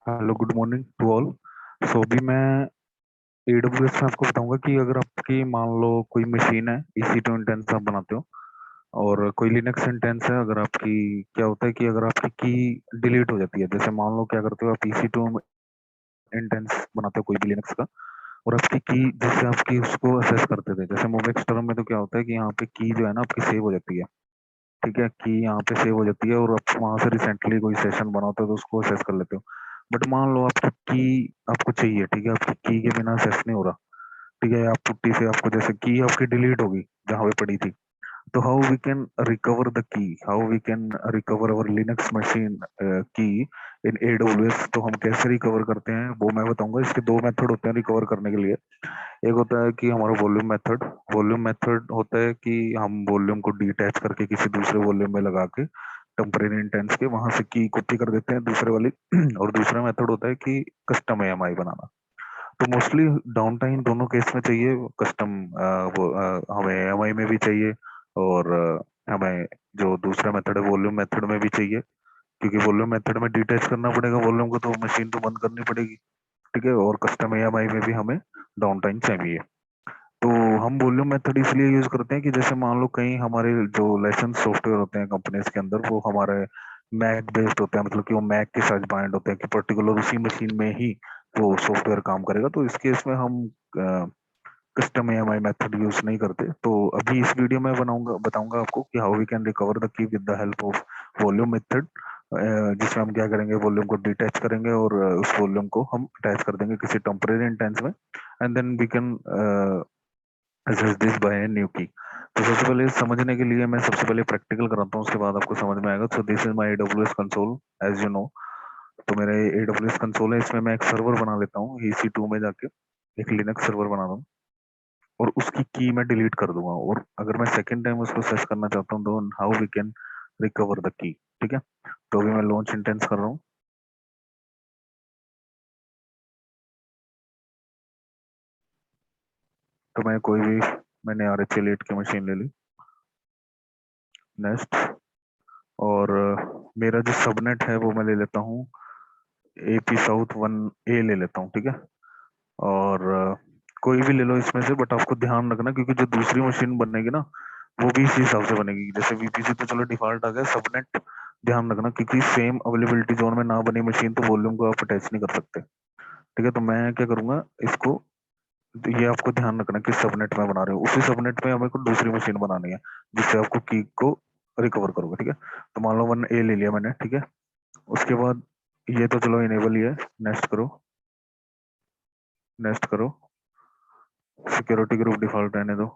Hello, good morning to all. So अभी मैं AWS में आपको बताऊंगा कि अगर आपकी मान लो कोई मशीन है, EC2 इंटेंस आप बनाते हो और कोई लिनक्स इंटेंस है। अगर आपकी क्या होता है कि अगर आपकी की डिलीट हो जाती है, जैसे मान लो क्या करते हो आप EC2 इंटेंस बनाते हो कोई भी लिनक्स का, और आपकी की जिससे आपकी उसको असेस करते थे, जैसे मोवेक्स टर्म में तो क्या होता है कि यहाँ पे की जो है ना आपकी सेव हो जाती है। ठीक है, की यहाँ पे सेव हो जाती है और आप वहां से रिसेंटली कोई सेशन बनाते हो तो उसको असेस कर लेते हो। बट मान लो आपकी की आपको चाहिए, ठीक है, आपकी की के बिना असेस नहीं हो रहा। ठीक है, आप पुट्टी से आपको जैसे की आपकी डिलीट होगी जहाँ पे पड़ी थी, तो how we can recover the key, how we can recover our Linux machine key in AWS। तो हम कैसे रिकवर करते हैं वो मैं बताऊंगा। इसके दो मेथड होते हैं रिकवर करने के लिए। एक होता है कि हमारा वॉल्यूम मेथड। वॉल्यूम मेथड होता है कि हम वॉल्यूम को डिटैच करके किसी दूसरे वॉल्यूम में लगा के टेम्परेरी इंटेंस के वहां से की कॉपी कर देते हैं दूसरे वाली और दूसरा मेथड होता है कि कस्टम AMI बनाना। तो मोस्टली डाउन टाइम दोनों केस में चाहिए कस्टम। वो हमें AMI में भी चाहिए और हमें जो दूसरा मेथड है वॉल्यूम मेथड में भी चाहिए, क्योंकि वॉल्यूम मेथड में डिटैच करना पड़ेगा वॉल्यूम को, तो मशीन तो बंद करनी पड़ेगी। ठीक है, और कस्टम AMI में भी हमें डाउन टाइम चाहिए। तो हम वॉल्यूम मेथड इसलिए यूज करते हैं कि जैसे मान लो कहीं हमारे जो लाइसेंस सॉफ्टवेयर होते हैं कंपनीज के अंदर वो हमारे मैक बेस्ड होते हैं, मतलब कि वो मैक के साथ बाइंड होते हैं कि पर्टिकुलर उसी मशीन में ही वो सॉफ्टवेयर काम करेगा। तो इस केस में हम कस्टम AMI मेथड यूज नहीं करते। तो अभी इस वीडियो में बताऊंगा आपको कि how we can recover the key with the help of volume method, जिसमें हम क्या करेंगे, वॉल्यूम को डिटैच करेंगे और उस वॉल्यूम को हम अटैच कर देंगे किसी टेम्परेरी इंटेंस में, and then we can access this by a new key। तो सबसे पहले समझने के लिए मैं सबसे पहले प्रैक्टिकल कराता हूँ, उसके बाद आपको समझ में आएगा। So this is my AWS console as you know. तो मेरा AWS कंसोल है, इसमें मैं एक सर्वर बना लेता हूँ EC2 में जाके, एक लिनक्स सर्वर बना दूँ और उसकी की मैं डिलीट कर दूंगा। और अगर मैं सेकेंड टाइम उसको सर्च करना चाहता हूँ तो how we can recover the key. ठीक है, तो अभी मैं लॉन्च इंटेंस कर रहा हूँ। तो मैं कोई भी, मैंने RH8 की मशीन ले ली, नेक्स्ट। और मेरा जो सबनेट है वो मैं ले लेता हूँ AP साउथ 1A ले लेता हूँ। ठीक है, और कोई भी ले लो इसमें से, बट आपको ध्यान रखना क्योंकि जो दूसरी मशीन बनेगी ना वो भी इसी हिसाब से बनेगी। जैसे VPC तो चलो डिफॉल्ट आ गया, सबनेट ध्यान रखना क्योंकि सेम अवेलेबिलिटी जोन में ना बनी मशीन तो वॉल्यूम को आप अटैच नहीं कर सकते। ठीक है, तो मैं क्या करूंगा इसको, तो ये आपको ध्यान रखना कि सबनेट में बना रहे हो, उसी सबनेट में हमें को दूसरी मशीन बनानी है जिससे आपको की को रिकवर करोगे। ठीक है, तो मान लो 1A ले लिया मैंने। ठीक है, उसके बाद ये तो चलो इनेबल ही है, नेक्स्ट करो, नेक्स्ट करो, सिक्योरिटी ग्रुप डिफॉल्ट रहने दो,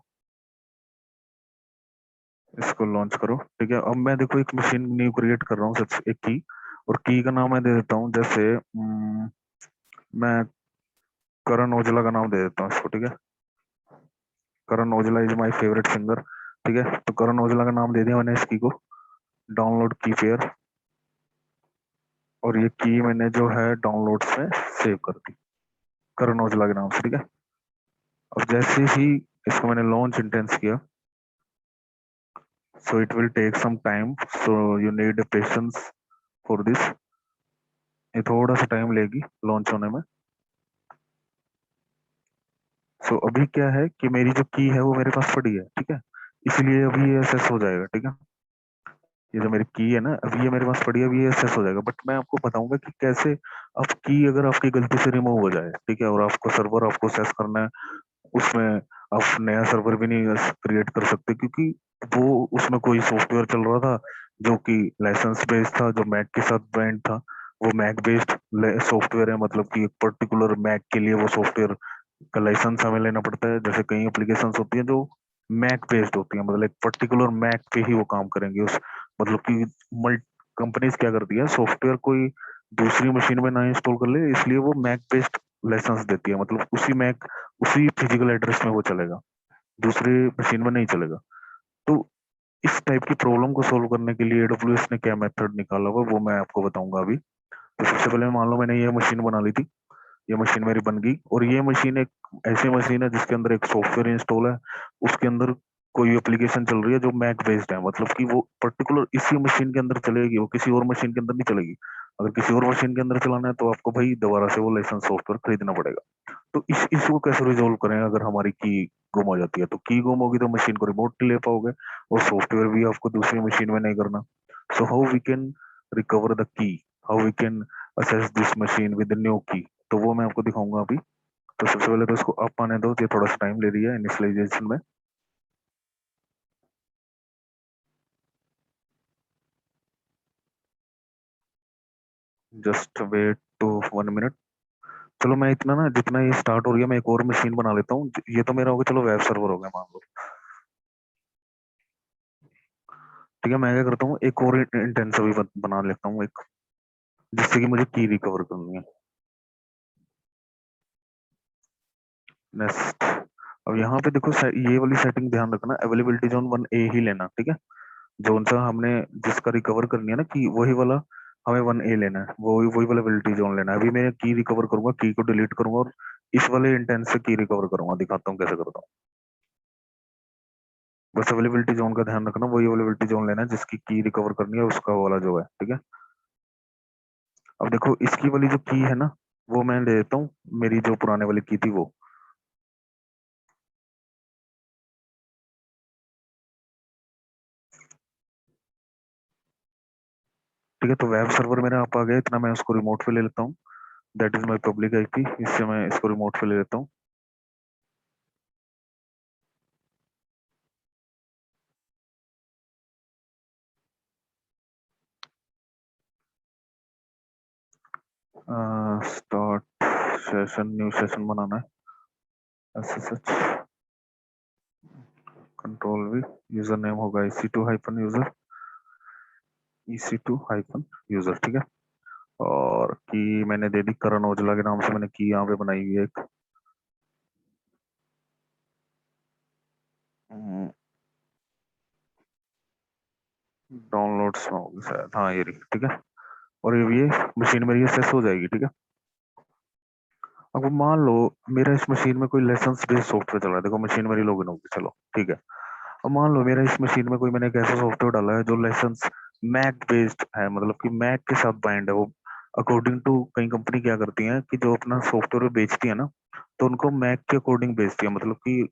इसको लॉन्च करो। ठीक है, अब मैं देखो एक मशीन न्यू क्रिएट कर रहा हूँ, सच एक की, और की का नाम मैं दे देता हूँ जैसे मैं करण औजला का नाम दे देता हूँ इसको। ठीक है, Karan Aujla is my favourite singer. ठीक है, तो करण औजला का नाम दे दिया मैंने इस की को। डाउनलोड की फेयर, और ये की मैंने जो है डाउनलोड्स में सेव कर दी करण औजला के नाम से। ठीक है, अब जैसे ही इसको मैंने लॉन्च इंटेंस किया, so it will take some time, so you need patience for this. ये थोड़ा सा टाइम लेगी लॉन्च होने में। सो अभी क्या है कि मेरी जो की है वो मेरे पास पड़ी है। ठीक है, इसलिए अभी ये असेस हो जाएगा। ठीक है, ये जो मेरी की है ना अभी ये मेरे पास पड़ी है, अभी ये असेस हो जाएगा। बट मैं आपको बताऊंगा कि कैसे आप की अगर आपकी गलती से रिमूव हो जाए, ठीक है, और आपको सर्वर आपको असेस करना है, उसमें आप नया सर्वर भी नहीं क्रिएट कर सकते क्योंकि वो उसमें कोई सॉफ्टवेयर चल रहा था जो कि लाइसेंस बेस्ड था, जो मैक के साथ ब्रांड था। वो मैक बेस्ड सॉफ्टवेयर है, मतलब कि एक पर्टिकुलर मैक के लिए वो सॉफ्टवेयर का लाइसेंस हमें लेना पड़ता है। जैसे कई एप्लीकेशंस होती हैं जो मैक बेस्ड होती हैं, मतलब एक पर्टिकुलर मैक पे ही वो काम करेंगे। उस मतलब कि मल्टी कंपनीज क्या करती है, सॉफ्टवेयर कोई दूसरी मशीन में ना इंस्टॉल कर ले, इसलिए वो मैक बेस्ड लाइसेंस देती है, मतलब उसी मैक उसी फिजिकल एड्रेस में वो चलेगा, दूसरी मशीन में नहीं चलेगा। तो इस टाइप की प्रॉब्लम को सोल्व करने के लिए AWS ने क्या मेथड निकाला हुआ वो मैं आपको बताऊंगा अभी। तो सबसे पहले मान लो मैंने ये मशीन बना ली थी, ये मशीन मेरी बन गई, और ये मशीन एक ऐसी मशीन है जिसके अंदर एक सॉफ्टवेयर इंस्टॉल है। उसके अंदर कोई एप्लीकेशन चल रही है जो मैक बेस्ड है, मतलब कि वो पर्टिकुलर इसी मशीन के अंदर चलेगी, वो किसी और मशीन के अंदर नहीं चलेगी। अगर किसी और मशीन के अंदर चलाना है तो आपको भाई दोबारा से वो लाइसेंस सॉफ्टवेयर खरीदना पड़ेगा। तो इस इशू को कैसे रिजोल्व करें? अगर हमारी की गुम हो जाती है तो की गुम होगी तो मशीन को रिमोट नहीं ले पाओगे, और सॉफ्टवेयर भी आपको दूसरी मशीन में नहीं करना। So how we can recover the key, how we can access this machine with new key, तो वो मैं आपको दिखाऊंगा अभी। तो सबसे पहले तो इसको अप आने दो, ये थोड़ा सा टाइम ले रही है इनिशियलाइजेशन में। Just wait to 1 minute. चलो मैं इतना ना, जितना ये स्टार्ट हो रही है मैं एक और मशीन बना लेता हूँ। ये तो मेरा हो गया, चलो वेब सर्वर हो गया मान लो। ठीक है, मैं क्या करता हूँ, एक और इंटेंस अभी बना लेता हूँ एक, जिससे कि मुझे की रिकवर करनी है। नेक्स्ट। अब यहाँ पे देखो ये वाली सेटिंग ध्यान रखना, अवेलेबिलिटी जोन 1A ही लेना, ठीक है। जोन सा हमने जिसका रिकवर करनी है ना कि वही वाला हमें 1A लेना है, वही वही वाला अवेलेबिलिटी जोन लेना है। अभी मैं की रिकवर करूंगा, की को डिलीट करूंगा और इस वाले इंटेंस से की रिकवर करूंगा, दिखाता हूँ कैसे करता हूँ। बस अवेलेबिलिटी जोन का ध्यान रखना, वही अवेलेबिलिटी जोन लेना है जिसकी की रिकवर करनी है, उसका वाला जो है, ठीक है। अब देखो इसकी वाली जो की है ना, वो मैं ले लेता हूँ, मेरी जो पुराने वाली की थी वो। ठीक है, तो वेब सर्वर मेरा आप आ गया, इतना मैं उसको रिमोट पे ले लेता हूँ। That is my public IP, इससे मैं इसको रिमोट पे ले लेता हूँ। स्टार्ट सेशन, न्यू सेशन बनाना है, S S H control we, user name होगा EC2 hyphen user, EC2 hyphen user, ठीक है। और की मैंने दे दी करण ओजला के नाम से, मैंने की यहाँ पे बनाई हुई है एक। डाउनलोड्स में होगी शायद, हाँ ये रही, ठीक है। और ये मशीन मेरी एक्सेस हो जाएगी, ठीक है। अब मान लो मेरा इस मशीन में कोई लाइसेंस बेस्ड सॉफ्टवेयर चल रहा है, देखो मशीन मेरी लॉगिन होगी, चलो ठीक है। अब मान लो मेरा इस मशीन में कोई, मैंने एक ऐसा सॉफ्टवेयर डाला है जो लाइसेंस मैक बेस्ड है, मतलब कि मैक के साथ बाइंड है वो। अकॉर्डिंग टू कई कंपनी क्या करती है कि जो अपना सॉफ्टवेयर बेचती है ना, तो उनको मैक के अकॉर्डिंग बेचती है, मतलब कि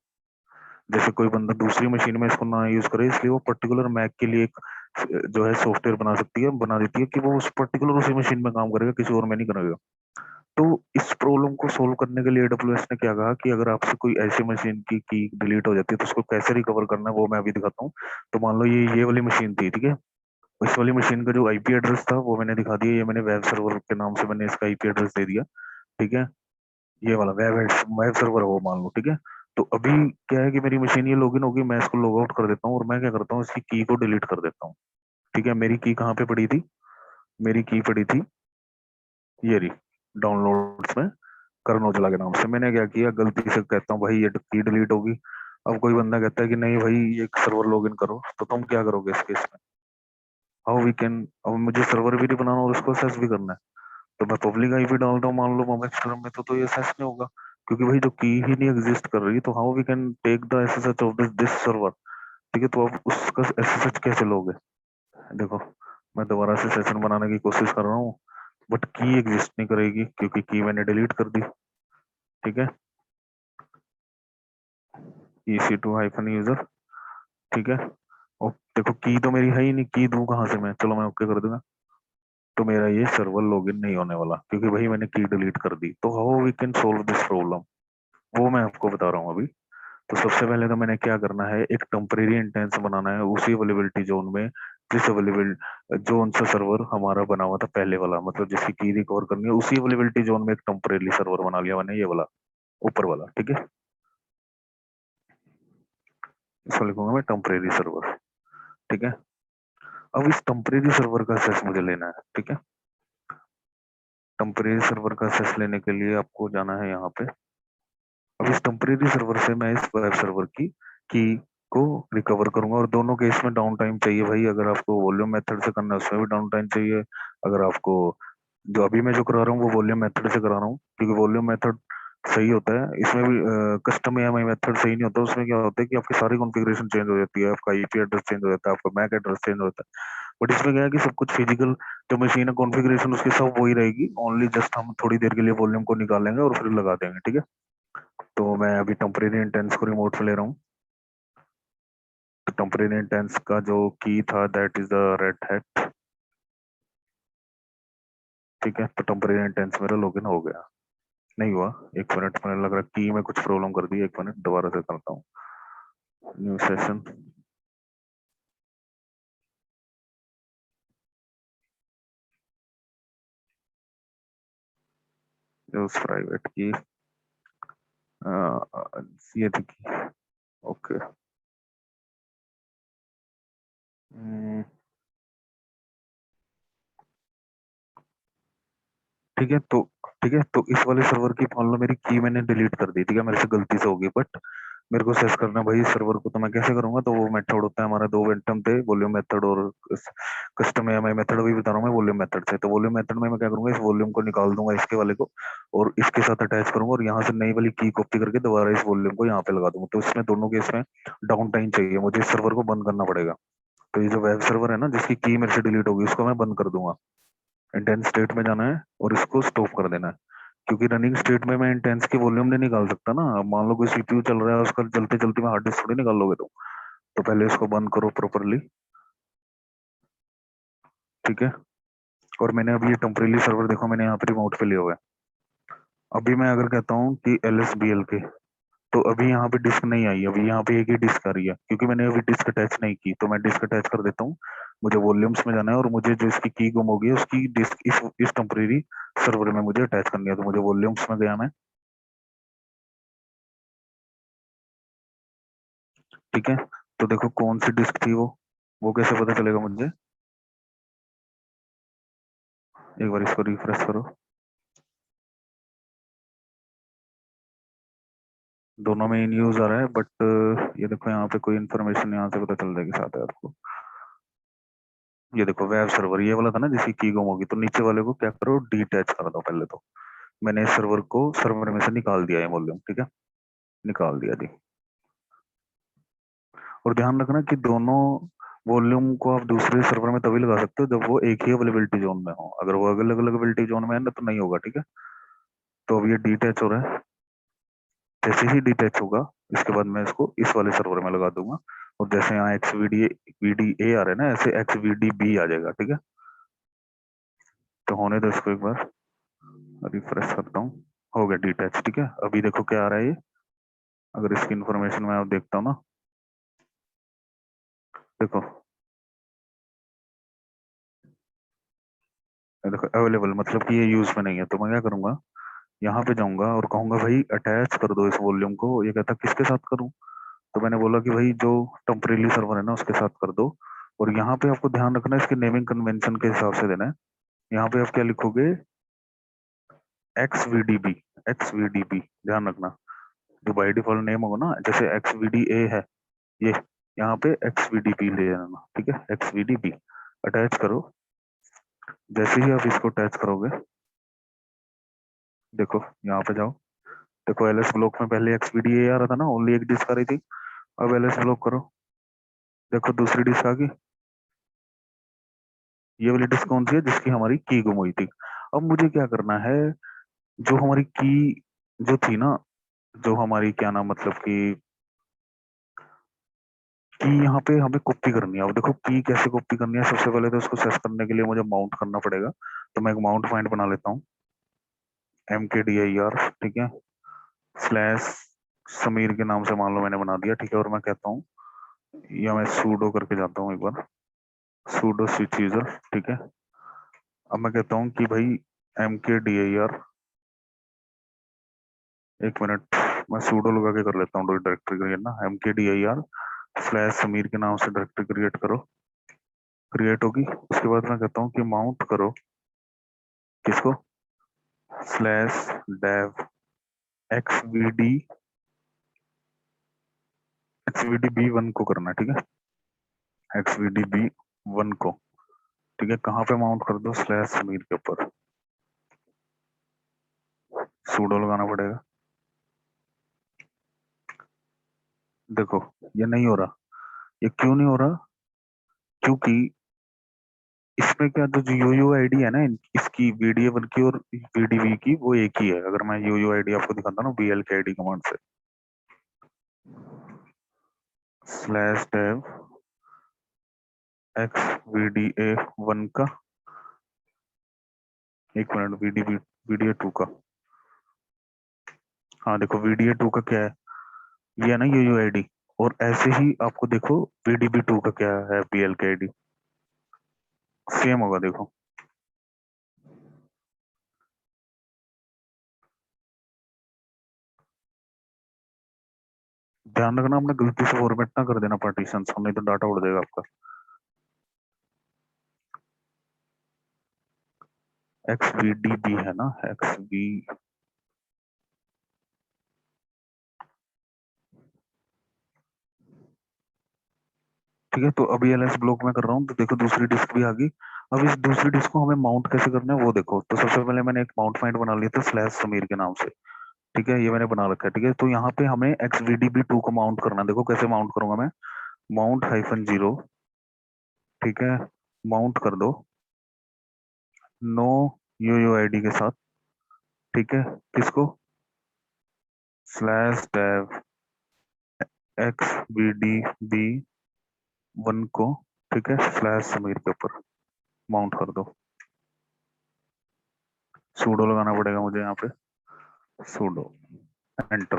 जैसे कोई बंदा दूसरी मशीन में इसको ना यूज करे, इसलिए वो पर्टिकुलर मैक के लिए एक जो है सॉफ्टवेयर बना सकती है, बना देती है कि वो उस पर्टिकुलर उसी मशीन में काम करेगा, किसी और में नहीं करेगा। तो इस प्रॉब्लम को सोल्व करने के लिए AWS ने क्या कहा कि अगर आपसे कोई ऐसी मशीन की डिलीट हो जाती है तो उसको कैसे रिकवर करना है, वो मैं अभी दिखाता हूँ। तो मान लो ये वाली मशीन थी, ठीक है। इस वाली मशीन का जो आईपी एड्रेस था वो मैंने दिखा दिया, ये मैंने वेब सर्वर के नाम से मैंने इसका आईपी एड्रेस दे दिया, ठीक है। ये वाला वेब वेब सर्वर हो मान लो, ठीक है। तो अभी क्या है कि मेरी मशीन ये लॉगिन होगी, मैं इसको लॉग आउट कर देता हूँ और मैं क्या करता हूँ, इसकी की को डिलीट कर देता हूँ। ठीक है, मेरी की कहाँ पे पड़ी थी? मेरी की पड़ी थी ये रही, डाउनलोड्स में, करण औजला के नाम से। मैंने क्या किया, गलती से कहता हूँ भाई ये की डिलीट होगी। अब कोई बंदा कहता है कि नहीं भाई ये सर्वर लॉगिन करो, तो तुम क्या करोगे इस केस में? हाउ वी कैन, अब मुझे सर्वर भी नहीं बनाना और उसको असेस भी करना है। तो मैं पब्लिक आईपी डालता हूँ मान लो मोमेंट स्टोर में, तो ये असेस नहीं होगा, क्योंकि भाई जो की ही नहीं एग्जिस्ट कर रही, तो how we can take the SSH of this this server. ठीक है, तो आप उसका एसएसएच कैसे लोगे? देखो मैं दोबारा से सेशन बनाने की कोशिश कर रहा हूँ, बट की एग्जिस्ट नहीं करेगी क्योंकि की मैंने डिलीट कर दी, ठीक है। EC2 हाइफन यूजर, ठीक है। और देखो की तो मेरी है ही नहीं, की दूं कहाँ से मैं? चलो मैं ओके कर दूंगा। तो मेरा ये सर्वर लॉगिन नहीं होने वाला क्योंकि भाई मैंने की डिलीट कर दी। तो how we can solve this problem, वो मैं आपको बता रहा हूँ अभी। तो सबसे पहले तो मैंने क्या करना है, एक टेम्परेरी इंटेंस बनाना है उसी अवेलेबिलिटी जोन में, जिस अवेलेबल जोन से सर्वर हमारा बना हुआ था पहले वाला, मतलब जिसकी की रिकवर करनी है उसी अवेलेबिलिटी जोन में एक टेम्परेरी सर्वर बना लिया मैंने, ये वाला ऊपर वाला, ठीक है। इसको लिखूंगा मैं टेम्परेरी सर्वर, ठीक है। अब इस टेम्परेरी सर्वर का एक्सेस मुझे लेना है, ठीक है। टेम्परेरी सर्वर का एक्सेस लेने के लिए आपको जाना है यहाँ पे। अब इस टेम्परेरी सर्वर से मैं इस वेब सर्वर की को रिकवर करूंगा, और दोनों केस में डाउन टाइम चाहिए भाई। अगर आपको वॉल्यूम मेथड से करना है उसमें भी डाउन टाइम चाहिए। अगर आपको जो अभी मैं जो करा रहा हूँ वो वॉल्यूम मेथड से करा रहा हूँ, क्योंकि वॉल्यूम मेथड सही होता है। इसमें भी कस्टम एएमआई मेथड सही नहीं होता, उसमें क्या होता है कि आपकी सारी कॉन्फ़िगरेशन चेंज हो जाती है, आपका आईपी एड्रेस चेंज हो जाता है, आपका मैक एड्रेस चेंज हो जाता है। बट इसमें क्या है कि सब कुछ फिजिकल, जो मशीन है कॉन्फ़िगरेशन उसकी सब वही रहेगी, ओनली जस्ट हम थोड़ी देर के लिए वॉल्यूम को निकालेंगे और फिर लगा देंगे, ठीक है। तो मैं अभी टेम्परेरी इंटेंस को रिमोट से ले रहा हूँ। तो टेम्परेरी इंटेंस का जो की था that is the red hat, ठीक है। तो टेम्परेरी इंटेंस मेरा लॉगिन हो गया। नहीं हुआ, एक मिनट, मैंने लग रहा की में कुछ प्रॉब्लम कर दी, एक मिनट दोबारा से करता हूँ। न्यू सेशन, यूज प्राइवेट की, ये थी की, ओके। ठीक है तो, ठीक है तो इस वाले सर्वर की मान लो मेरी की मैंने डिलीट कर दी, ठीक है, मेरे से गलती से होगी, बट मेरे को सेस करना है भाई सर्वर को, तो मैं कैसे करूंगा? तो वो मेथड होता है हमारा, दो वेंटम थे, वॉल्यूम मेथड और कस्टम एएमआई मेथड भी बता रहा हूँ मैं वॉल्यूम मेथड से। तो वॉल्यूम मेथड में मैं क्या करूंगा, इस वॉल्यूम को निकाल दूंगा इसके वाले को और इसके साथ अटैच करूंगा और यहाँ से नई वाली की कॉपी करके दोबारा इस वॉल्यूम को यहाँ पे लगा दूंगा। तो इसमें दोनों केस में डाउन टाइम चाहिए, मुझे इस सर्वर को बंद करना पड़ेगा। तो ये जो वेब सर्वर है ना जिसकी की मेरे से डिलीट होगी, उसको मैं बंद कर दूंगा। इंटेंस स्टेट में जाना है और इसको स्टॉप कर देना है, क्योंकि रनिंग स्टेट में मैं इंटेंस की वॉल्यूम नहीं निकाल सकता ना। अब मान लो कोई सीपीयू चल रहा है, उसका चलते चलते मैं हार्ड डिस्क थोड़ी निकाल लोगे तो पहले इसको बंद करो प्रॉपरली, ठीक है। और मैंने अभी ये टेम्परेरी सर्वर देखो मैंने यहाँ पे रिमोट पे लिया हुआ है। अभी मैं अगर कहता हूँ कि एल एस बी एल के, तो अभी यहाँ पे डिस्क नहीं आई, अभी यहाँ पे एक ही डिस्क आ रही है, क्योंकि मैंने अभी डिस्क अटैच नहीं की। तो मैं डिस्क अटैच कर देता हूँ, मुझे वॉल्यूम्स में जाना है और मुझे जो इसकी की गुम होगी उसकी डिस्क इस टेम्परेरी सर्वर में मुझे अटैच करनी है। तो मुझे वॉल्यूम्स में गया मैं, ठीक है। तो देखो कौन सी डिस्क थी वो कैसे पता चलेगा मुझे? एक बार इसको रिफ्रेश करो, दोनों में इन यूज आ रहा है, बट ये देखो यहाँ पे कोई इन्फॉर्मेशन यहाँ से पता चल जाएगी साथ है आपको। ये देखो वेब सर्वर ये वाला था ना जिसकी की गुम होगी, तो नीचे वाले को क्या करो, डीटैच कर दो पहले तो। मैंने इस सर्वर को सर्वर में से निकाल दिया है वॉल्यूम, ठीक है, निकाल दिया दी। और ध्यान रखना कि दोनों वॉल्यूम को आप दूसरे सर्वर में तभी लगा सकते हो जब वो एक ही अवेलेबिलिटी जोन में हो, अगर वो अलग अलग अवेलेबिलिटी जोन में है ना तो नहीं होगा, ठीक है। तो अब ये डीटैच हो रहा है, जैसे ही डिटैच होगा इसके बाद मैं इसको इस वाले सर्वर में लगा दूंगा। और जैसे यहाँ एक्स वी डी ए आ रहा है ना, ऐसे एक्स वी डी बी आ जाएगा, ठीक है। तो होने दो इसको एक बार, रिफ्रेश करता हूँ, हो गया डिटैच, ठीक है। अभी देखो क्या आ रहा है ये, अगर इसकी इन्फॉर्मेशन मैं अब देखता हूँ ना, देखो ये देखो अवेलेबल, मतलब कि ये यूज में नहीं है। तो मैं क्या करूंगा, यहाँ पे जाऊंगा और कहूंगा भाई अटैच कर दो इस वॉल्यूम को। ये कहता किसके साथ करूं? तो मैंने बोला कि भाई जो टेम्परेरी सर्वर है ना उसके साथ कर दो। और यहाँ पे आपको ध्यान रखना है इसके नेमिंग कन्वेंशन के हिसाब से देना है। यहाँ पे आप क्या लिखोगे, X V D B, X V D B, ध्यान रखना। जो बाई डिफॉल्ट नेम होगा ना, जैसे एक्स वी डी ए है ये, यहाँ पे एक्स वी डी बी ले जाना, ठीक है, X V D B attach करो। जैसे ही आप इसको अटैच करोगे, देखो यहाँ पे जाओ, देखो एल एस ब्लॉक में पहले एक्स वी डी ए आ रहा था ना, ओनली एक डिस्क आ रही थी। अब एल एस ब्लॉक करो, देखो दूसरी डिस्क आ गई। ये वाली डिस्क कौन सी है? जिसकी हमारी की गुम हुई थी। अब मुझे क्या करना है, जो हमारी की जो थी ना, जो हमारी क्या नाम मतलब कि यहाँ पे हमें कॉपी करनी है। अब देखो की कैसे कॉपी करनी है, सबसे पहले तो उसको सेट करने के लिए मुझे माउंट करना पड़ेगा। तो मैं एक माउंट पॉइंट बना लेता हूँ, एम के डी आई आर, ठीक है, स्लैश समीर के नाम से मान लो मैंने बना दिया, ठीक है। और मैं कहता हूँ, या मैं सूडो करके जाता हूँ एक बार, सूडो स्विच यूजर, ठीक है। अब मैं कहता हूँ कि भाई एम के डी आई आर, एक मिनट, मैं सूडो लगा के कर लेता हूँ डायरेक्टरी क्रिएट ना, एम के D I R slash Sameer के नाम से डायरेक्टरी क्रिएट करो। क्रिएट होगी, उसके बाद मैं कहता हूँ कि माउंट करो किसको, slash dev X V D, X V D B one को करना है, ठीक है, X V D B one को, ठीक है। कहाँ पे माउंट कर दो, स्लैश समीर के ऊपर, सूडो लगाना पड़ेगा। देखो ये नहीं हो रहा, ये क्यों नहीं हो रहा? क्योंकि इसमें क्या जो यूयू आईडी है ना इसकी VDA1 की और VDB की वो एक ही है। अगर मैं यूयू आईडी आपको दिखाता ना BL के आईडी कमांड से /dev XVDA1 का, एक मिनट, VDA2 का, हाँ देखो VDA2 का क्या है, ये है ना यूयू आईडी। और ऐसे ही आपको देखो VDB2 का क्या है, BL के आईडी सेम होगा देखो। ध्यान रखना आपने गलती से फॉर्मेट ना कर देना पार्टीशन, नहीं तो डाटा उड़ जाएगा आपका। XVDB है ना, XV, ठीक है। तो अभी LS ब्लॉक में कर रहा हूँ तो देखो दूसरी डिस्क भी आ गई। अब इस दूसरी डिस्क को हमें माउंट कैसे करना है वो देखो। तो सबसे पहले मैंने एक माउंट पॉइंट बना लिया था /समीर के नाम से, ठीक है, ये मैंने बना रखा है, ठीक है। तो यहाँ पे हमें XVDB2 को माउंट करना है। देखो कैसे माउंट करूंगा मैं, माउंट-0, ठीक है, माउंट कर दो नो यूयू आईडी के साथ, ठीक है। किसको, /dev XVDB1 को, ठीक है, /समीर के ऊपर माउंट कर दो। सूडो लगाना पड़ेगा मुझे यहाँ पे, सूडो एंटर।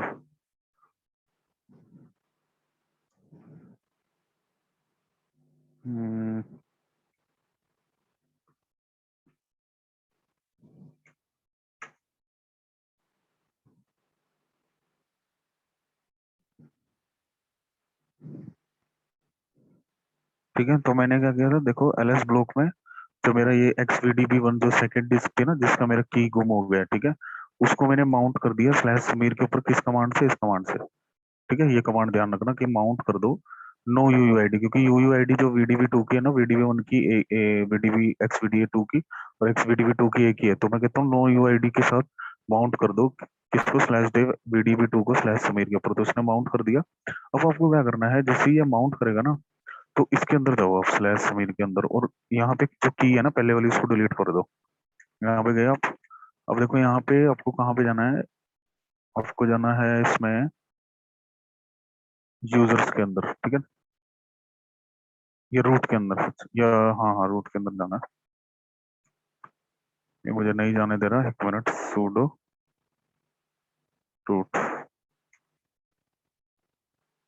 ठीक है, तो मैंने क्या किया था देखो, LS ब्लॉक में जो मेरा ये XVDB1 जो सेकंड डिस्क थी ना जिसका मेरा की गुम हो गया, ठीक है, उसको मैंने माउंट कर दिया /समीर के ऊपर। किस कमांड से, इस कमांड से, ठीक है। ये कमांड ध्यान रखना कि माउंट कर दो नो यूयू आईडी, क्योंकि यूयू आईडी जो VDB2 की है ना, VDB1 की VDB XVDA2 की और XVDB2 की एक ही है। तो मैं कहता हूँ नो यू आईडी के साथ माउंट कर दो किसको, /dev VDB2 को /समीर के ऊपर। तो उसने माउंट कर दिया। अब आपको क्या करना है, जैसे ही ये माउंट करेगा ना तो इसके अंदर जाओ आप /समीर के अंदर, और यहाँ पे जो की है ना पहले वाली उसको डिलीट कर दो। यहाँ पे गए आप। अब देखो यहाँ पे आपको कहाँ पे जाना है, आपको जाना है इसमें यूजर्स के अंदर, ठीक है, ये रूट के अंदर, या हाँ हाँ रूट के अंदर जाना है। ये मुझे नहीं जाने दे रहा, एक मिनट, सूडो रूट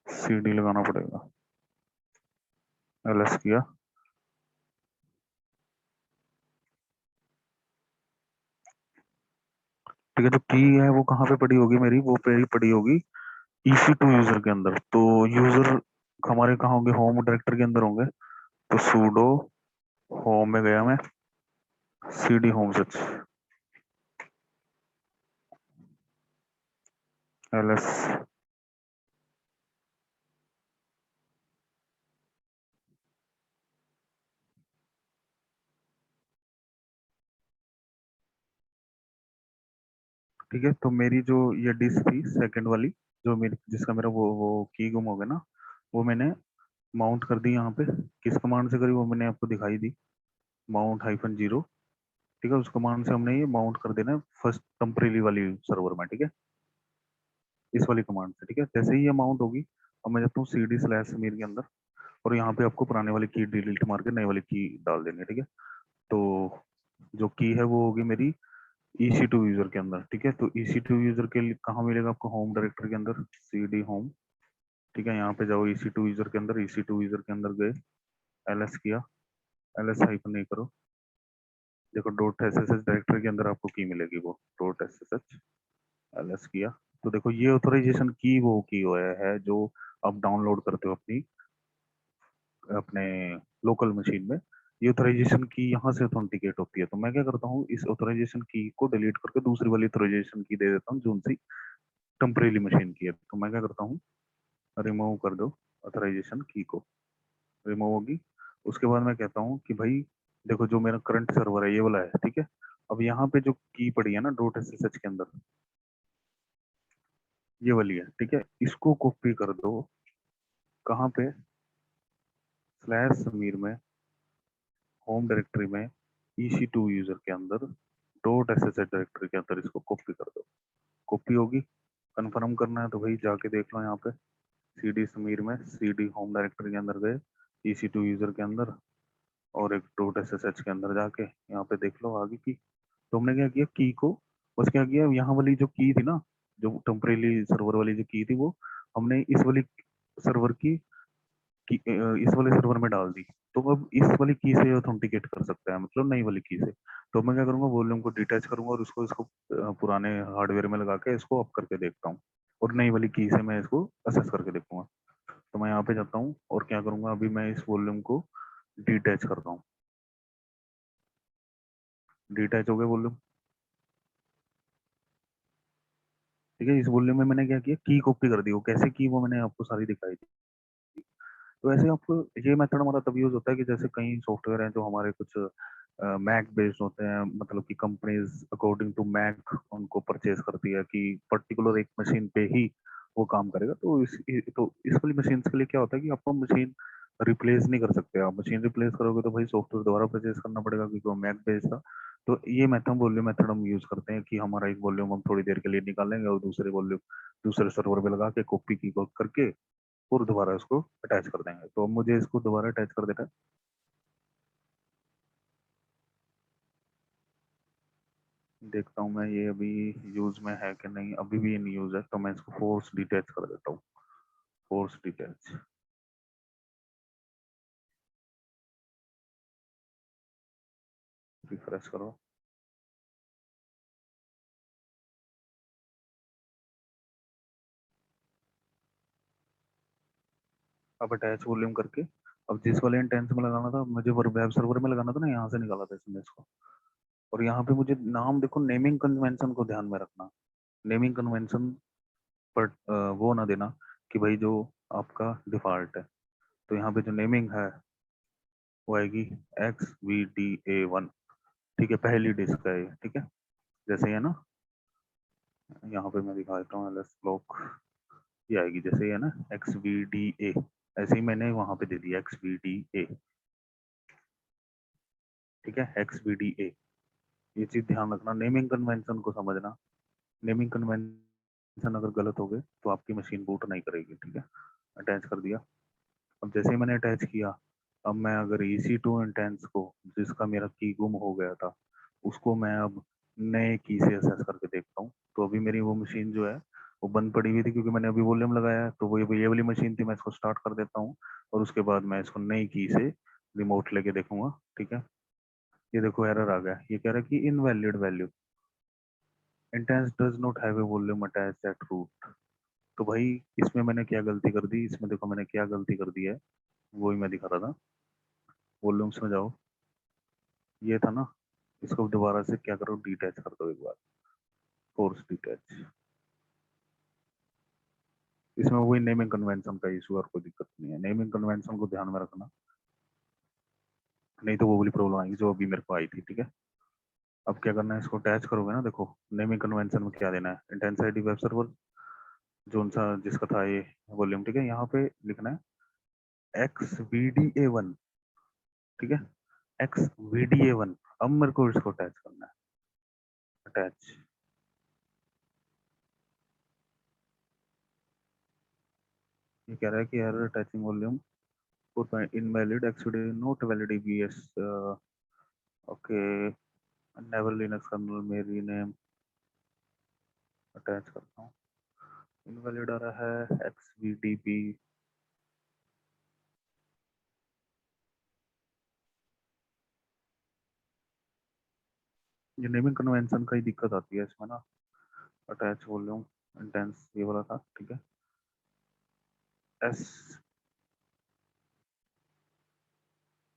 CD लगाना पड़ेगा। LS किया, ठीक है। जो की है वो कहाँ पे पड़ी होगी मेरी, वो पे पड़ी होगी EC2 यूजर के अंदर। तो यूजर हमारे कहाँ होंगे, होम डायरेक्टर के अंदर होंगे। तो सूडो होम में गया मैं, CD होम सच, LS, ठीक है। तो मेरी जो ये डिस्क थी सेकंड वाली, जो मेरी जिसका मेरा वो की गुम हो गया ना, वो मैंने माउंट कर दी यहाँ पे। किस कमांड से करी वो मैंने आपको दिखाई दी, माउंट-0, ठीक है। उस कमांड से हमने ये माउंट कर देना है फर्स्ट टेम्परेरी वाली सर्वर में, ठीक है, इस वाली कमांड से, ठीक है। जैसे ही ये माउंट होगी, अब मैं जाता हूँ CD/समीर के अंदर, और यहाँ पे आपको पुराने वाली की डिलीट मार के नई वाली की डाल देनी है, ठीक है। तो जो की है वो होगी मेरी EC2 यूजर के अंदर, ठीक है। तो EC2 यूजर के लिए कहाँ मिलेगा आपको, होम डायरेक्टर के अंदर, CD होम, ठीक है। यहाँ पे जाओ EC2 यूजर के अंदर, EC2 यूजर के अंदर गए, LS किया, LS हाइफन नहीं करो, देखो .ssh डायरेक्टरी के अंदर आपको की मिलेगी, वो .ssh, LS किया। तो देखो ये ऑथराइजेशन की वो की हुआ है जो आप डाउनलोड करते हो अपनी अपने लोकल मशीन में। ये ऑथराइजेशन की यहाँ से ऑथेंटिकेट होती है। तो मैं क्या करता हूँ, इस ऑथराइजेशन की को डिलीट करके दूसरी वाली ऑथराइजेशन की दे देता हूँ जो उनसी टेम्परेरी मशीन की है। तो मैं क्या करता हूँ, रिमूव कर दो ऑथराइजेशन की को, रिमूव होगी। उसके बाद मैं कहता हूँ कि भाई देखो जो मेरा करंट सर्वर है ये वाला है, ठीक है। अब यहाँ पे जो की पड़ी है ना .ssh के अंदर, ये वाली है, ठीक है, इसको कॉपी कर दो कहाँ पे, /समीर में, होम डायरेक्टरी में EC2 यूजर के अंदर डॉट SSH डायरेक्टरी के अंदर इसको कॉपी कर दो। कॉपी होगी, कंफर्म करना है तो भाई जाके देख लो यहाँ पे CD समीर में CD होम डायरेक्टरी के अंदर गए, EC2 यूजर के अंदर और एक डॉट SSH के अंदर जाके यहाँ पे देख लो आगे की। तो हमने क्या किया, की को बस क्या किया, यहाँ वाली जो की थी ना, जो टेम्परेली सर्वर वाली जो की थी, वो हमने इस वाली सर्वर इस वाले सर्वर में डाल दी। तो अब इस वाली की से ऑथेंटिकेट कर सकते हैं, मतलब नई वाली की से। तो मैं क्या करूंगा, वॉल्यूम को डिटैच करूंगा और उसको इसको पुराने हार्डवेयर में लगा के इसको अप करके देखता हूँ, और नई वाली की से मैं इसको असेस करके देखूंगा। तो मैं यहाँ पे जाता हूँ और क्या करूंगा, अभी मैं इस वॉल्यूम को डिटैच करता हूँ। डिटैच हो गया वॉल्यूम। ठीक है, इस वॉल्यूम में मैंने क्या किया, की कॉपी कर दी। वो कैसे की, वो मैंने आपको सारी दिखाई थी। तो ऐसे आपको ये मेथड हमारा तब यूज होता है कि जैसे कई सॉफ्टवेयर हैं जो हमारे कुछ मैक बेस्ड होते हैं, मतलब कि कंपनीज अकॉर्डिंग टू मैक उनको परचेज करती है कि पर्टिकुलर एक मशीन पे ही वो काम करेगा। तो इस वाली मशीन के लिए क्या होता है कि आपको मशीन रिप्लेस नहीं कर सकते। आप मशीन रिप्लेस करोगे तो भाई सॉफ्टवेयर दोबारा परचेज करना पड़ेगा, क्योंकि वो मैक बेस्ड था। तो ये मेथड वॉल्यूम मेथड हम यूज करते हैं कि हमारा एक वॉल्यूम हम थोड़ी देर के लिए निकालेंगे और दूसरे वॉल्यूम दूसरे सर्वर पे लगा के कॉपी की करके और दोबारा इसको अटैच कर देंगे। तो अब मुझे इसको दोबारा अटैच कर देना है। देखता हूँ मैं ये अभी यूज में है कि नहीं। अभी भी इन यूज है, तो मैं इसको फोर्स डिटैच कर देता हूँ। फोर्स डिटैच, रिफ्रेश करो। अब अटैच वॉल्यूम करके, अब जिस वाले इंटेंस में लगाना था मुझे, वेब सर्वर में लगाना था ना, यहाँ से निकाला था इसने इसको। और यहाँ पे मुझे नाम देखो, नेमिंग कन्वेंशन को ध्यान में रखना। नेमिंग कन्वेंशन पर वो ना देना कि भाई जो आपका डिफॉल्ट है। तो यहाँ पे जो नेमिंग है वो आएगी XVDA1। ठीक है, पहली डिस्क है ये। ठीक है, जैसे ये ना, यहाँ पे मैं दिखा देता हूँ LS ब्लॉक, ये आएगी जैसे ये ना XVDA। ऐसे ही मैंने वहां पे दे दिया XVDA। ठीक है, XVDA। ये चीज ध्यान रखना, नेमिंग कन्वेंशन को समझना। नेमिंग कन्वेंशन अगर गलत हो गए तो आपकी मशीन बूट नहीं करेगी। ठीक है, अटैच कर दिया। अब जैसे ही मैंने अटैच किया, अब मैं अगर EC2 इंटेंस को, जिसका मेरा की गुम हो गया था, उसको मैं अब नए की से असेस करके देखता हूँ। तो अभी मेरी वो मशीन जो है वो बंद पड़ी हुई थी, क्योंकि मैंने अभी वॉल्यूम लगाया है। तो वो ये वाली मशीन थी, मैं इसको स्टार्ट कर देता हूँ और उसके बाद मैं इसको नई की से रिमोट लेके देखूंगा। ठीक है, ये देखो एरर आ गया, ये कह रहा है कि invalid value, instance does not have a volume attached at root. तो भाई इसमें मैंने क्या गलती कर दी, इसमें देखो मैंने क्या गलती कर दी है, वो ही मैं दिखा रहा था। वॉल्यूम्स में जाओ, ये था ना, इसको दोबारा से क्या करो, डिटैच कर दो एक बार। Force detach. इसमें वही नेमिंग कन्वेंशन का इशू, और कोई दिक्कत नहीं है। नेमिंग कन्वेंशन को ध्यान में रखना, नहीं तो वो वाली प्रॉब्लम आएगी जो अभी मेरे को आई थी। ठीक है, अब क्या करना है, इसको अटैच करोगे ना, देखो नेमिंग कन्वेंशन में क्या देना है, इंटेंस आईडी वेब सर्वर जो सा जिसका था ये वॉल्यूम। ठीक है, यहाँ पे लिखना है XVDA1। ठीक है, XVDA1। अब मेरे को इसको अटैच करना है, अटैच। ये कह रहा है कि error attaching volume invalid, X D not valid EBS। Okay, never Linux kernel में रीनेम, अटैच करता हूँ। इनवैलिड आ रहा है XVDB। ये नेमिंग कन्वेंशन का ही दिक्कत आती है इसमें ना। अटैच वॉल्यूम इंटेंस ये वाला था। ठीक है,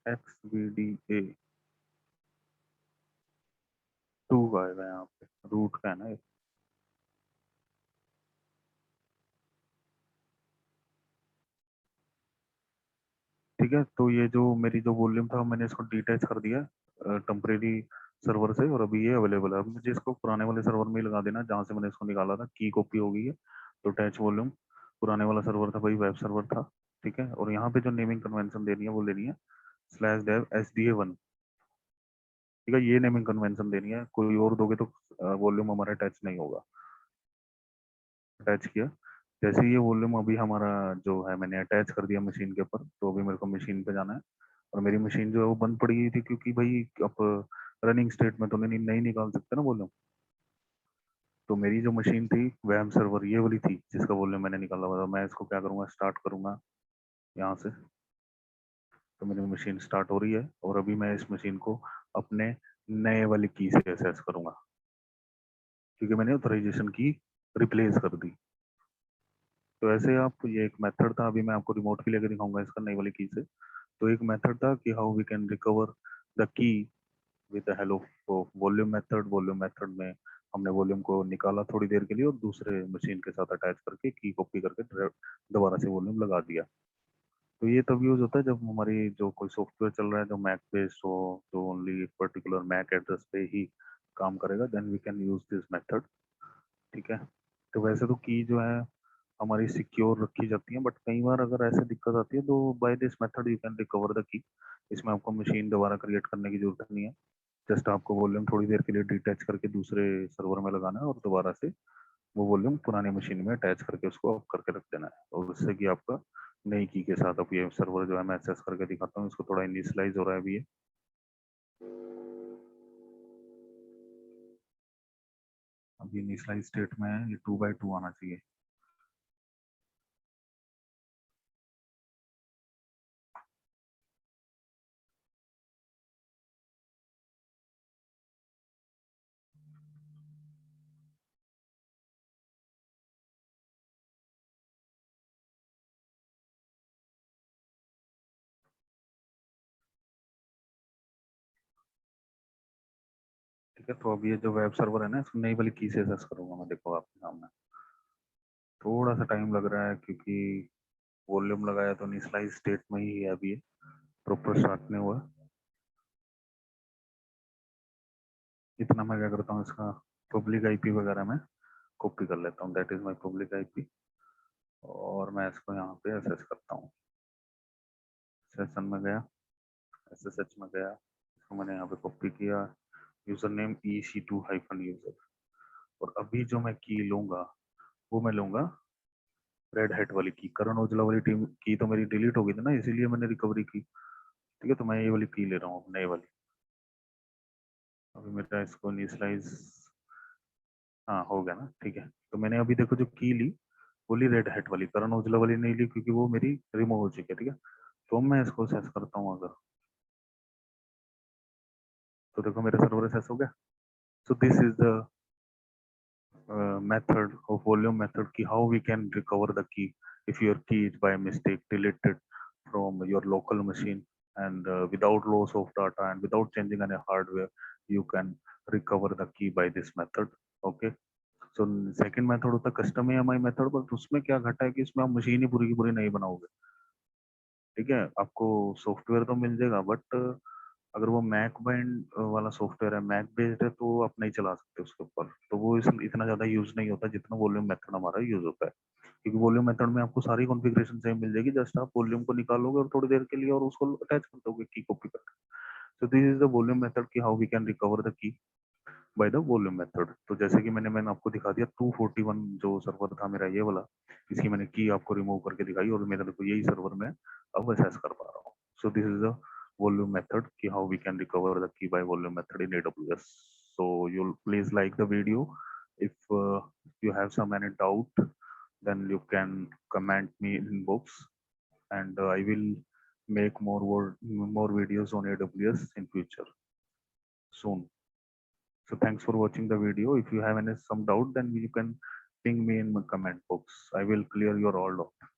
XVDA2 का आएगा यहाँ पे, रूट का है ना ये। ठीक है, तो ये जो मेरी जो वॉल्यूम था मैंने इसको डिटैच कर दिया टेम्परेरी सर्वर से, और अभी ये अवेलेबल है। अब मुझे इसको पुराने वाले सर्वर में ही लगा देना जहाँ से मैंने इसको निकाला था। की कॉपी हो गई है, तो अटैच वॉल्यूम पुराने वाला सर्वर था भाई, वेब सर्वर था। ठीक है, और यहाँ पे जो नेमिंग कन्वेंशन देनी है वो लेनी है /dev SDA1। ठीक है, ये नेमिंग कन्वेंशन देनी है, कोई और दोगे तो वॉल्यूम हमारा अटैच नहीं होगा। अटैच किया, जैसे ही ये वॉल्यूम अभी हमारा जो है मैंने अटैच कर दिया मशीन के ऊपर, तो अभी मेरे को मशीन पे जाना है। और मेरी मशीन जो है वो बंद पड़ी हुई थी, क्योंकि भाई अब रनिंग स्टेट में तो नहीं निकाल सकते ना वॉल्यूम। तो मेरी जो मशीन थी वैम सर्वर ये वाली थी जिसका वॉल्यूम मैंने निकाला हुआ था। मैं इसको क्या करूंगा, स्टार्ट करूंगा यहाँ से। तो मेरी मशीन स्टार्ट हो रही है, और अभी मैं इस मशीन को अपने नए वाली की से एक्सेस करूंगा, क्योंकि मैंने ऑथराइजेशन की रिप्लेस कर दी। तो ऐसे आप, ये एक मेथड था, अभी मैं आपको रिमोट की लेकर दिखाऊंगा इसका नई वाली की से। तो एक मेथड था कि how we can recover the key with hello volume method. Volume method में हमने वॉल्यूम को निकाला थोड़ी देर के लिए, और दूसरे मशीन के साथ अटैच करके की कॉपी करके दोबारा से वॉल्यूम लगा दिया। तो ये तब यूज होता है जब हमारी जो कोई सॉफ्टवेयर चल रहा है जो मैक बेस्ड हो, जो ओनली एक पर्टिकुलर मैक एड्रेस पे ही काम करेगा, then we can use this method. ठीक है, तो वैसे तो की जो है हमारी सिक्योर रखी जाती है, बट कई बार अगर ऐसे दिक्कत आती है तो by this method you can recover the key. इसमें आपको मशीन दोबारा क्रिएट करने की जरूरत नहीं है। जस्ट आपको वॉल्यूम थोड़ी देर के लिए डिटैच करके दूसरे सर्वर में लगाना है, और दोबारा से वो वॉल्यूम पुरानी मशीन में अटैच करके उसको ऑफ करके रख देना है, और उससे कि आपका नई की के साथ। अब ये सर्वर जो है मैं एक्सेस करके दिखाता हूँ, इसको थोड़ा इनिशियलाइज हो रहा है अभी ये। अभी इनिशियलाइज स्टेट में है, ये 2x2 आना चाहिए। ठीक है, तो अब ये जो वेब सर्वर है ना, इसको नई वाली की से एक्सेस करूंगा मैं। देखो आपके सामने थोड़ा सा टाइम लग रहा है, क्योंकि वॉल्यूम लगाया तो इनिशियलाइज स्टेट में ही है अभी, प्रॉपर स्टार्ट नहीं हुआ। इतना मैं क्या करता हूँ, इसका पब्लिक आईपी वगैरह में कॉपी कर लेता हूँ, that is my public IP. और मैं इसको यहाँ पे एक्सेस करता हूँ। सेशन में गया, एसएसएच में गया, इसको मैंने यहाँ पे कॉपी किया, यूजर नेम EC2-user। और अभी जो मैं की लूंगा वो मैं लूंगा रेड हैट वाली की। करण ओजला वाली टीम की तो मेरी डिलीट हो गई थी ना, इसीलिए मैंने रिकवरी की। ठीक है, तो मैं ये वाली की ले रहा हूँ, नई वाली। अभी मेरा इसको इनिशियलाइज, हाँ हो गया ना। ठीक है, तो मैंने अभी देखो जो की ली वो ली रेड हैट वाली, करण ओजला वाली नहीं ली, क्योंकि वो मेरी रिमूव हो चुकी है। ठीक है, तो मैं इसको सेस करता हूँ अगर, तो देखो मेरा सर्वर एक्सेस हो गया। सो this is the method of volume method ki how we can recover the key if your key is by mistake deleted from your local machine, and without loss of data and without changing any hardware, you can recover the key by this method. Okay, so second method होता है custom AMI method, पर उसमें क्या घटा है कि इसमें आप मशीन ही पूरी की पूरी नहीं बनाओगे। ठीक है, आपको सॉफ्टवेयर तो मिल जाएगा, बट अगर वो मैक बाइंड वाला सॉफ्टवेयर है, मैक बेस्ड है, तो आप नहीं चला सकते उसके ऊपर। तो वो इतना ज्यादा यूज नहीं होता जितना वॉल्यूम मेथड हमारा यूज होता है, क्योंकि वॉल्यूम मेथड में आपको सारी कॉन्फ़िगरेशन सेम मिल जाएगी। जस्ट आप वॉल्यूम को निकालोगे और थोड़ी देर के लिए और उसको अटैच कर दोगे की कॉपी करके। So this is the volume method की how we can recover the key by the volume method. तो जैसे कि मैंने आपको दिखा दिया 241 जो सर्वर था मेरा ये वाला, इसकी मैंने की आपको रिमूव करके दिखाई, और मेरा देखो यही सर्वर में अब एक्सेस कर पा रहा हूँ। सो this is the volume method ki how we can recover the key by volume method in AWS. So you'll please like the video. If you have some any doubt, then you can comment me in box, and I will make more videos on AWS in future soon. So thanks for watching the video. If you have any some doubt, then you can ping me in my comment box. I will clear your all doubt.